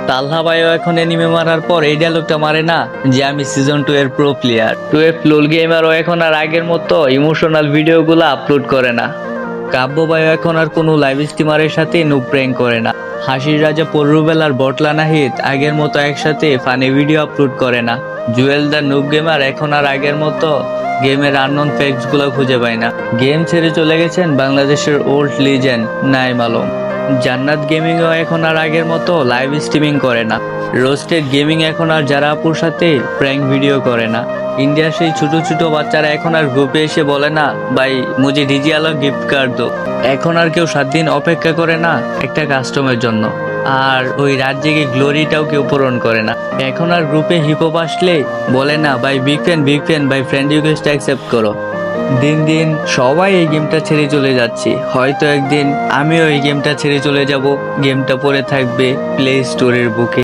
তালহা ভাইও এখন এনিমে মারার পর এই ডায়লগটা মারে না যে আমি সিজন 2 এর প্রো প্লেয়ার। 12 লোল গেমারও এখন আর আগের মতো ইমোশনাল ভিডিওগুলো আপলোড করে না। কাব্য ভাইও এখন আর কোনো লাইভ স্ট্রিমারের সাথে নুব প্র্যাঙ্ক করে না। হাসির রাজা পররুবেল আর বটলা নাহিদ আগের মতো একসাথে ফানি ভিডিও আপলোড করে না। জুয়েল দা নুব গেমার এখন আর আগের মতো গেমের আননোন ফ্যাক্টস গুলো খুঁজে পায় না। গেম ছেড়ে চলে গেছেন বাংলাদেশের ওল্ড লিজেন্ড নাইম আলম। জান্নাত গেমিংও এখন আর আগের মতো লাইভ স্ট্রিমিং করে না। রোস্টেড গেমিং এখন আর যারা আপুর সাথে প্র্যাঙ্ক ভিডিও করে না। ইন্ডিয়ার সেই ছোট ছোট বাচ্চারা এখন আর গ্রুপে এসে বলে না ভাই মুঝে ডিজি আলো গিফট কার্ড দো। এখন আর কেউ 7 দিন অপেক্ষা করে না একটা কাস্টমের জন্য। আর ওই রাত জেগে গ্লোরিটাও কেউ পূরণ করে না। এখন আর গ্রুপে হিপহপ আসলে বলে না ভাই বিগ ফ্যান ভাই ফ্রেন্ড রিকোয়েস্ট অ্যাকসেপ্ট করো। দিন দিন সবাই এই গেমটা ছেড়ে চলে যাচ্ছে। হয়তো একদিন আমিও এই গেমটা ছেড়ে চলে যাব। গেমটা পড়ে থাকবে প্লে স্টোরের বুকে।